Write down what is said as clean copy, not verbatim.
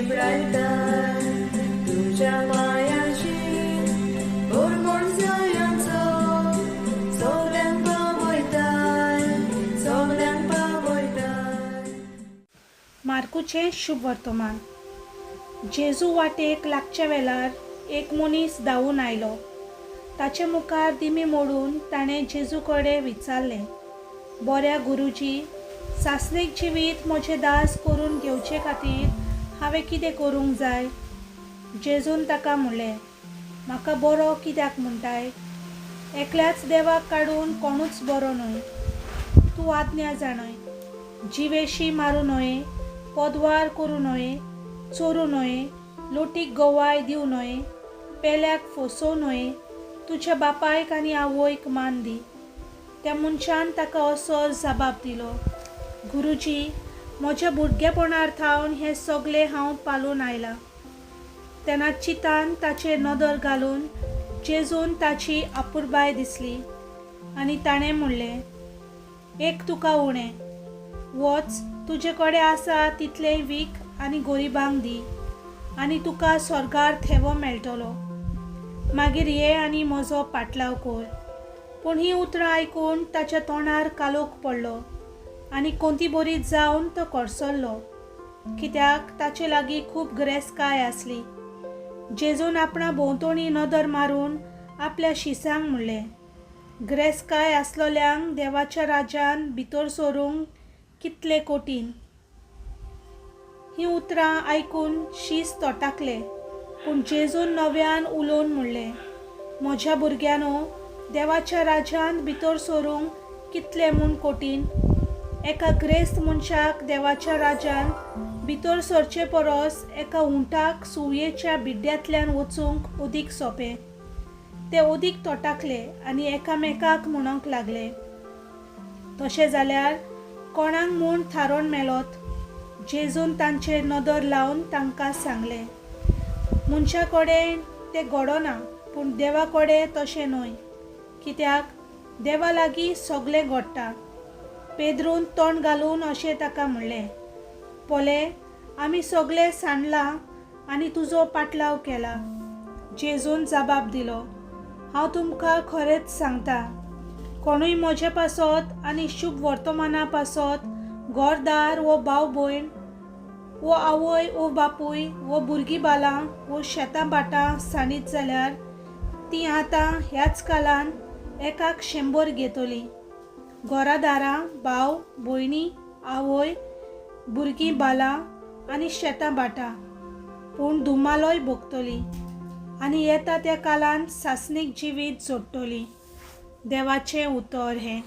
Gibraltar, तुझ्या मायाची गोडमोड जायांचो सगळ्यांक पावयताय, सगळ्यांक पावयताय. मार्कूचें शुभ वर्तमान. जेजू वाटेक लागच्या वेळार एक मनीस धांवून आयलो. ताचे मुखार दिमी मोडून ताणें जेजू कडेन विचारलें, बऱ्या गुरुजी, सासणेक जिवीत म्हजें दास करून घेवचे खातीर हांवें कितें करूंक जाय? जेजून ताका म्हणलें, म्हाका बरो कित्याक म्हणटाय? एकल्याच देवाक काडून कोणूच बरो न्हय. तूं आज्ञा जाणय, जिवेशी मारूं न्हय, पदवार करूं न्हय, चोरूं न्हय, लोटीक गोवाय दिवं न्हय, पेल्याक फसोवं न्हय, तुज्या बापायक आनी आवयक मान दी. त्या मनशान ताका असो जबाब दिलो, गुरुजी, म्हज्या भुरगेपणार थावन हें सगळें हांव पालून आयलां. तेन्ना चितान ताचेर नदर घालून जेजून ताची आपुरबाय दिसली आनी ताणें म्हणलें, एक तुका उणें, वच, तुजे कडेन आसा तितलें वीक आनी गरिबांक दी आनी तुका स्वर्गार थेवो मेळटलो. मागीर ये आनी म्हजो पाटलाव कर. पूण ही उतरां आयकून ताच्या तोंडार कालोख पडलो आनी कोंती बरी जावन तो कोर्सल्लो, कित्याक ताचे लागीं खूब गिरेस्तकाय आसली. जेजून आपणा भोंवतणी नदर मारून आपल्या शिसांक म्हणलें, गिरेस्तकाय आसलोल्यांक देवाच्या राज्यान भितर सरूंक कितलें कठीण. ही उतरां आयकून शीस तोटाकलें, पूण जेजून नव्यान उलोवन म्हणलें, म्हज्या भुरग्यांनो, देवाच्या राज्यांत भितर सरूंक कितलें म्हूण कठीण. एका गिरेस्त मनशाक देवाच्या राज्यांत भितर सरचे परस एका उंटाक सुयेच्या बिड्ड्यांतल्यान वचूंक अदीक सोंपें. ते अदीक तोटाकले आनी एकामेकाक म्हणूंक लागले, तशें जाल्यार कोणाक म्हूण थारोन मेलोत? जेजून तांचेर नदर लावन तांकां सांगलें, मनशा कडेन तें घडना, पूण देवा कडेन तशें न्हय, कित्याक देवा लागीं सगळें घडटा. पेद्रून तोंड घालून अशें ताका म्हणलें, पोले, आमी सगळें सांडलां आनी तुजो पाटलाव केला. जेजून जबाब दिलो, हांव तुमकां खरेंच सांगता, कोणूय म्हजे पासत आनी शुभ वर्तमाना पासत घरदार वो भाव भयण वो आवय वो बापूय वो भुरगीं बालां वो शेतां बाटां सांडीत जाल्यार तीं आतां ह्याच काळान एकाक 100 घेतलीं. घरादारां, भाव भयणी, आवय, भुरगीं बालां आनी शेतां बाटां, पूण धुमालोय भोगतली आनी येता त्या काळान सासणीक जिवीत जोडटली. देवाचें उतर हें.